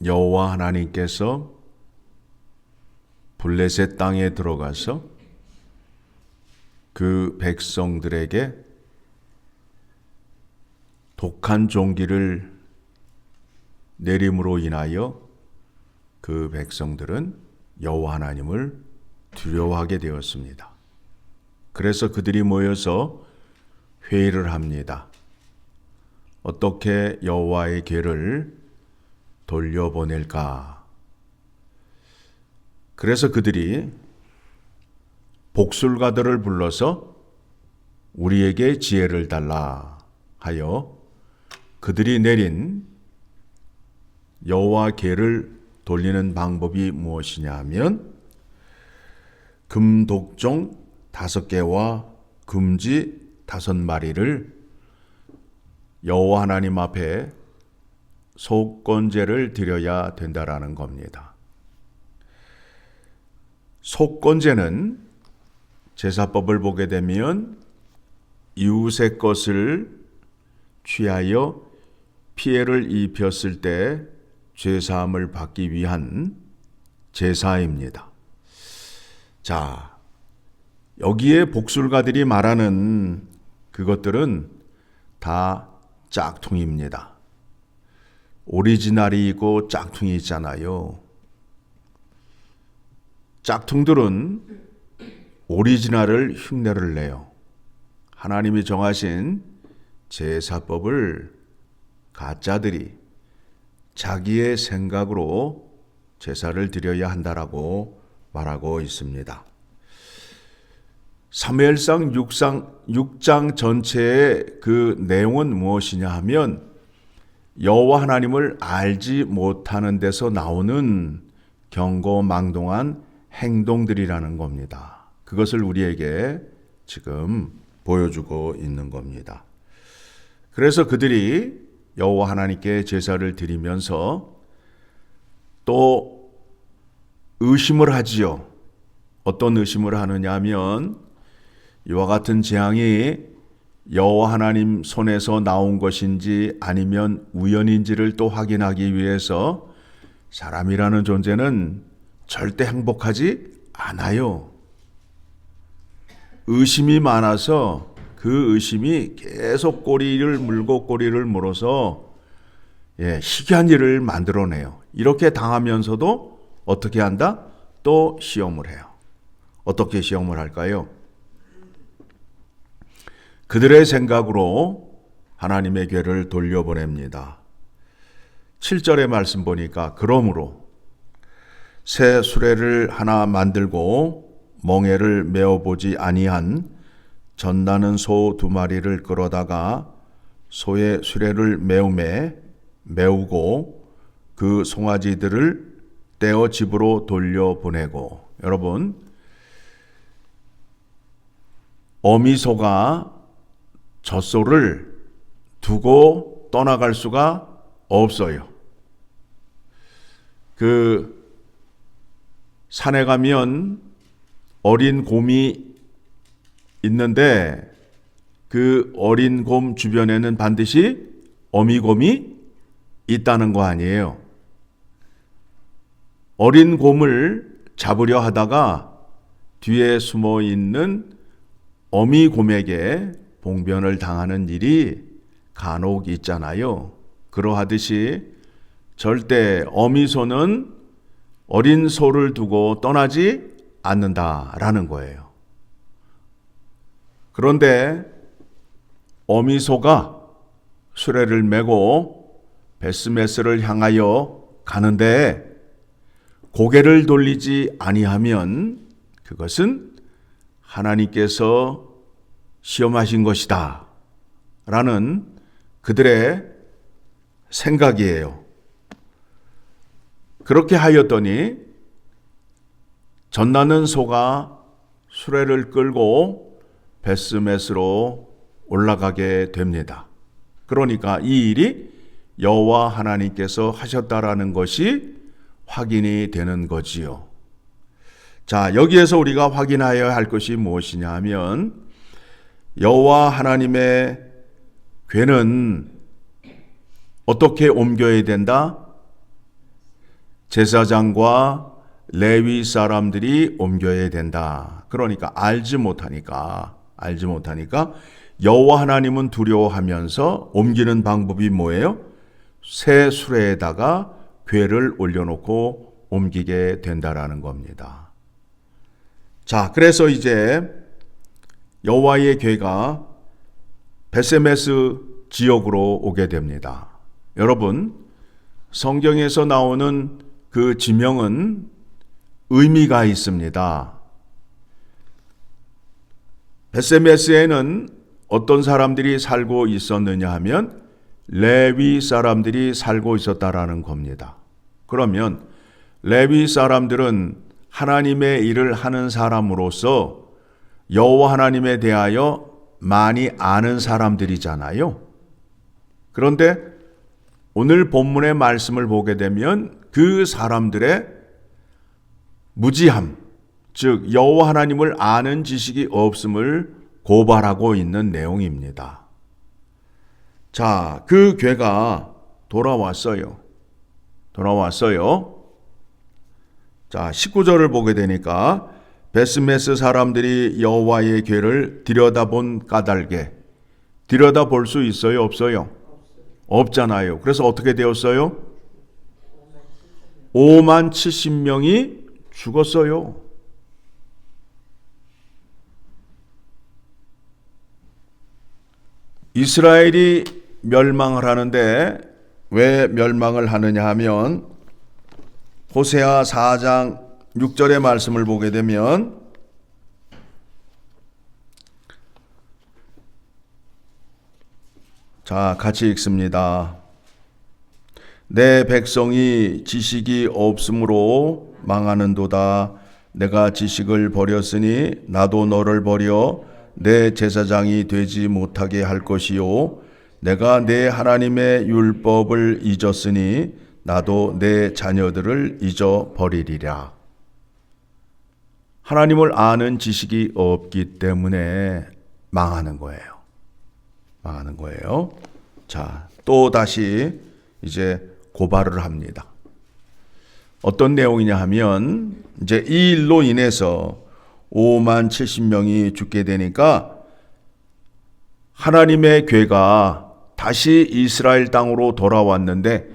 여호와 하나님께서 블레셋 땅에 들어가서 그 백성들에게 독한 종기를 내림으로 인하여 그 백성들은 여호와 하나님을 두려워하게 되었습니다. 그래서 그들이 모여서 회의를 합니다. 어떻게 여호와의 궤를 돌려보낼까? 그래서 그들이 복술가들을 불러서 우리에게 지혜를 달라 하여 그들이 내린 여호와 궤를 돌리는 방법이 무엇이냐 하면 금독종 5개와 금지 5마리를 여호와 하나님 앞에 속건제를 드려야 된다라는 겁니다. 속건제는 제사법을 보게 되면 이웃의 것을 취하여 피해를 입혔을 때 죄사함을 받기 위한 제사입니다. 자, 여기에 복술가들이 말하는 그것들은 다 짝퉁입니다. 오리지널이 있고 짝퉁이 있잖아요. 짝퉁들은 오리지널을 흉내를 내요. 하나님이 정하신 제사법을 가짜들이 자기의 생각으로 제사를 드려야 한다라고 말하고 있습니다. 사무엘상 6장 전체의 그 내용은 무엇이냐 하면 여호와 하나님을 알지 못하는 데서 나오는 경고망동한 행동들이라는 겁니다. 그것을 우리에게 지금 보여주고 있는 겁니다. 그래서 그들이 여호와 하나님께 제사를 드리면서 또 의심을 하지요. 어떤 의심을 하느냐 하면 이와 같은 재앙이 여호와 하나님 손에서 나온 것인지 아니면 우연인지를 또 확인하기 위해서 사람이라는 존재는 절대 행복하지 않아요. 의심이 많아서 그 의심이 계속 꼬리를 물고 꼬리를 물어서 희귀한 일을 만들어내요. 이렇게 당하면서도 어떻게 한다? 또 시험을 해요. 어떻게 시험을 할까요? 그들의 생각으로 하나님의 궤를 돌려보냅니다. 7절의 말씀 보니까 그러므로 새 수레를 하나 만들고 멍에를 메어보지 아니한 젖나는 소 2마리를 끌어다가 소의 수레를 메우고 그 송아지들을 떼어 집으로 돌려보내고. 여러분, 어미소가 젖소를 두고 떠나갈 수가 없어요. 그 산에 가면 어린 곰이 있는데 그 어린 곰 주변에는 반드시 어미곰이 있다는 거 아니에요. 어린 곰을 잡으려 하다가 뒤에 숨어 있는 어미곰에게 봉변을 당하는 일이 간혹 있잖아요. 그러하듯이 절대 어미소는 어린 소를 두고 떠나지 않는다라는 거예요. 그런데 어미소가 수레를 메고 베스메스를 향하여 가는데 고개를 돌리지 아니하면 그것은 하나님께서 시험하신 것이다 라는 그들의 생각이에요. 그렇게 하였더니 젖나는 소가 수레를 끌고 베스메스로 올라가게 됩니다. 그러니까 이 일이 여호와 하나님께서 하셨다라는 것이 확인이 되는 거지요. 자, 여기에서 우리가 확인하여야 할 것이 무엇이냐 하면 여호와 하나님의 궤는 어떻게 옮겨야 된다? 제사장과 레위 사람들이 옮겨야 된다. 그러니까 알지 못하니까 여호와 하나님은 두려워하면서 옮기는 방법이 뭐예요? 새 수레에다가 궤를 올려놓고 옮기게 된다라는 겁니다. 자, 그래서 이제 여호와의 궤가 베세메스 지역으로 오게 됩니다. 여러분, 성경에서 나오는 그 지명은 의미가 있습니다. 베세메스에는 어떤 사람들이 살고 있었느냐 하면 레위 사람들이 살고 있었다라는 겁니다. 그러면 레위 사람들은 하나님의 일을 하는 사람으로서 여호와 하나님에 대하여 많이 아는 사람들이잖아요. 그런데 오늘 본문의 말씀을 보게 되면 그 사람들의 무지함, 즉 여호와 하나님을 아는 지식이 없음을 고발하고 있는 내용입니다. 자, 그 궤가 돌아왔어요. 자, 19절을 보게 되니까 베스메스 사람들이 여호와의 궤를 들여다본 까닭에, 들여다볼 수 있어요, 없어요? 없잖아요. 그래서 어떻게 되었어요? 5만 70명이 죽었어요. 이스라엘이 멸망을 하는데 왜 멸망을 하느냐 하면 호세아 4장 6절의 말씀을 보게 되면 자, 같이 읽습니다. 내 백성이 지식이 없으므로 망하는도다. 내가 지식을 버렸으니 나도 너를 버려 내 제사장이 되지 못하게 할 것이요. 내가 내 하나님의 율법을 잊었으니 나도 내 자녀들을 잊어버리리라. 하나님을 아는 지식이 없기 때문에 망하는 거예요. 자, 또 다시 이제 고발을 합니다. 어떤 내용이냐 하면 이제 이 일로 인해서 5만 70명이 죽게 되니까 하나님의 궤가 다시 이스라엘 땅으로 돌아왔는데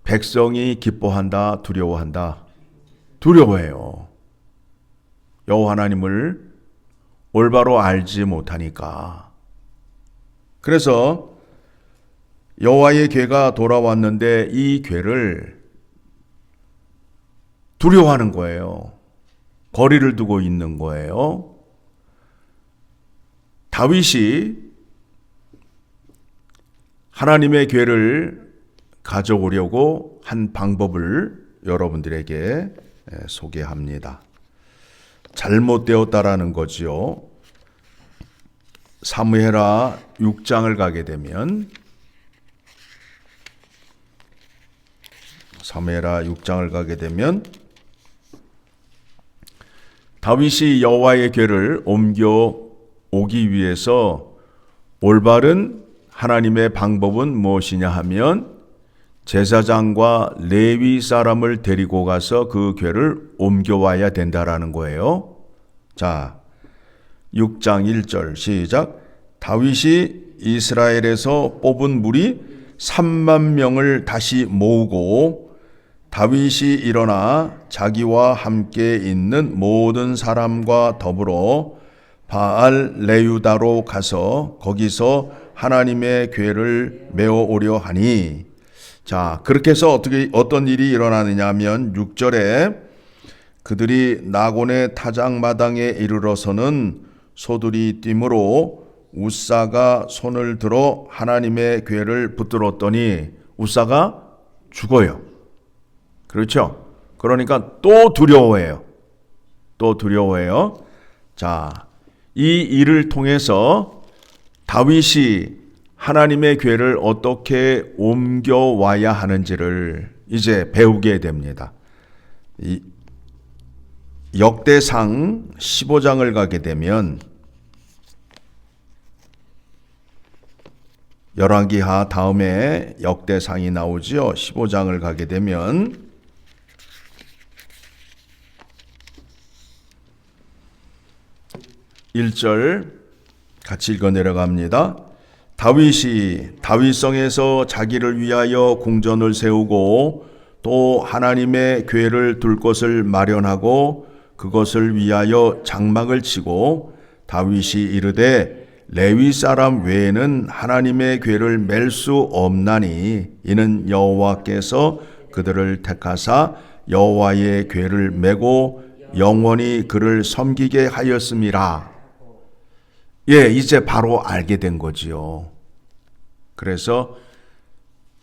백성이 기뻐한다, 두려워한다? 두려워해요. 여호와 하나님을 올바로 알지 못하니까. 그래서 여호와의 궤가 돌아왔는데 이 궤를 두려워하는 거예요. 거리를 두고 있는 거예요. 다윗이 하나님의 궤를 가져오려고 한 방법을 여러분들에게 소개합니다. 잘못되었다라는 거지요. 사무엘하 6장을 가게 되면 다윗이 여호와의 궤를 옮겨 오기 위해서 올바른 하나님의 방법은 무엇이냐 하면 제사장과 레위 사람을 데리고 가서 그 궤를 옮겨와야 된다라는 거예요. 자, 6장 1절 시작. 다윗이 이스라엘에서 뽑은 무리 3만 명을 다시 모으고 다윗이 일어나 자기와 함께 있는 모든 사람과 더불어 바알 레유다로 가서 거기서 하나님의 궤를 메어오려 하니. 자, 그렇게 해서 어떤 일이 일어나느냐 하면 6절에 그들이 나곤의 타작마당에 이르러서는 소들이 뛰므로 우사가 손을 들어 하나님의 궤를 붙들었더니 우사가 죽어요. 그렇죠? 그러니까 또 두려워해요. 자, 이 일을 통해서 다윗이 하나님의 궤를 어떻게 옮겨와야 하는지를 이제 배우게 됩니다. 이 역대상 15장을 가게 되면 열왕기하 다음에 역대상이 나오죠. 15장을 가게 되면 1절 같이 읽어 내려갑니다. 다윗이 다윗성에서 자기를 위하여 궁전을 세우고 또 하나님의 궤를 둘 곳을 마련하고 그것을 위하여 장막을 치고 다윗이 이르되 레위 사람 외에는 하나님의 궤를 맬 수 없나니 이는 여호와께서 그들을 택하사 여호와의 궤를 메고 영원히 그를 섬기게 하였음이라. 예, 이제 바로 알게 된 거지요. 그래서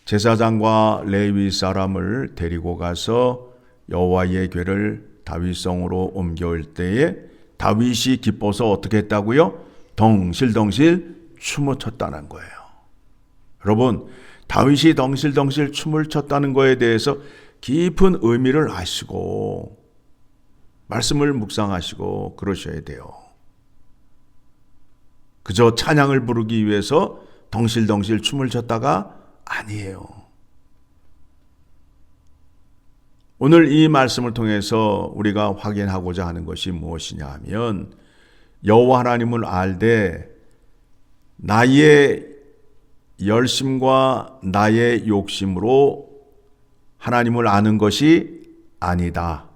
제사장과 레위 사람을 데리고 가서 여호와의 궤를 다윗성으로 옮겨올 때에 다윗이 기뻐서 어떻게 했다고요? 덩실덩실 춤을 췄다는 거예요. 여러분, 다윗이 덩실덩실 춤을 췄다는 거에 대해서 깊은 의미를 아시고 말씀을 묵상하시고 그러셔야 돼요. 그저 찬양을 부르기 위해서 덩실덩실 춤을 췄다가 아니에요. 오늘 이 말씀을 통해서 우리가 확인하고자 하는 것이 무엇이냐 하면 여호와 하나님을 알되 나의 열심과 나의 욕심으로 하나님을 아는 것이 아니다.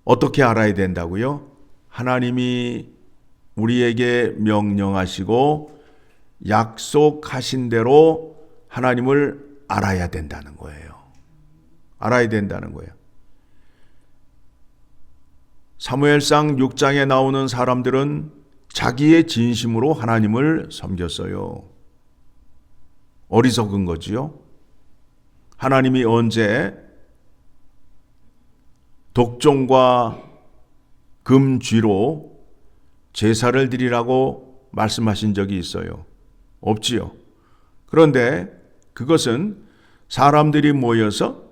어떻게 알아야 된다고요? 하나님이 우리에게 명령하시고 약속하신 대로 하나님을 알아야 된다는 거예요. 알아야 된다는 거예요. 사무엘상 6장에 나오는 사람들은 자기의 진심으로 하나님을 섬겼어요. 어리석은 거지요. 하나님이 언제 독종과 금쥐로 제사를 드리라고 말씀하신 적이 있어요? 없지요. 그런데 그것은 사람들이 모여서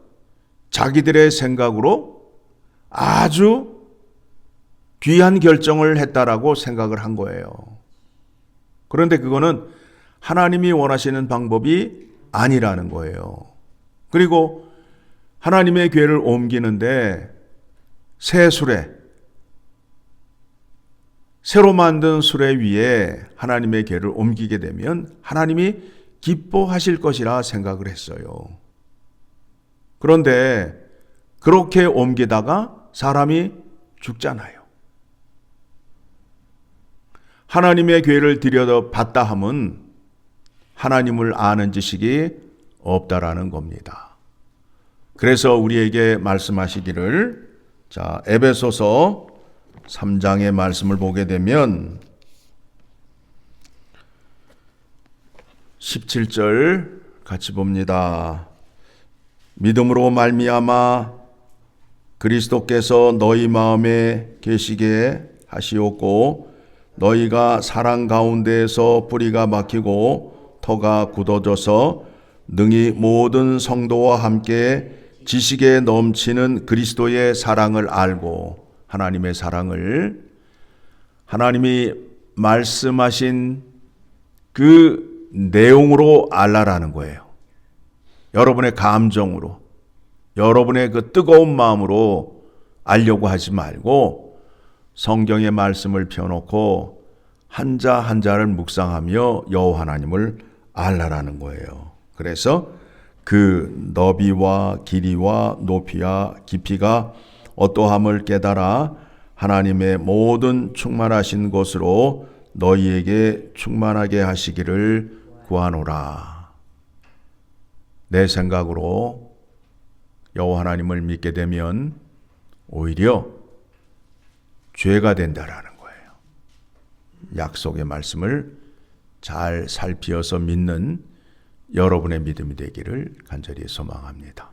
자기들의 생각으로 아주 귀한 결정을 했다라고 생각을 한 거예요. 그런데 그거는 하나님이 원하시는 방법이 아니라는 거예요. 그리고 하나님의 궤를 옮기는데 새 수레, 새로 만든 수레 위에 하나님의 궤를 옮기게 되면 하나님이 기뻐하실 것이라 생각을 했어요. 그런데 그렇게 옮기다가 사람이 죽잖아요. 하나님의 궤를 들여받다 함은 하나님을 아는 지식이 없다라는 겁니다. 그래서 우리에게 말씀하시기를, 자, 에베소서 3장의 말씀을 보게 되면 17절 같이 봅니다. 믿음으로 말미암아 그리스도께서 너희 마음에 계시게 하시옵고 너희가 사랑 가운데에서 뿌리가 막히고 터가 굳어져서 능히 모든 성도와 함께 지식에 넘치는 그리스도의 사랑을 알고, 하나님의 사랑을, 하나님이 말씀하신 그 내용으로 알라라는 거예요. 여러분의 감정으로, 여러분의 그 뜨거운 마음으로 알려고 하지 말고 성경의 말씀을 펴놓고 한자 한자를 묵상하며 여호와 하나님을 알라라는 거예요. 그래서 그 너비와 길이와 높이와 깊이가 어떠함을 깨달아 하나님의 모든 충만하신 것으로 너희에게 충만하게 하시기를 구하노라. 내 생각으로 여호와 하나님을 믿게 되면 오히려 죄가 된다라는 거예요. 약속의 말씀을 잘 살피어서 믿는 여러분의 믿음이 되기를 간절히 소망합니다.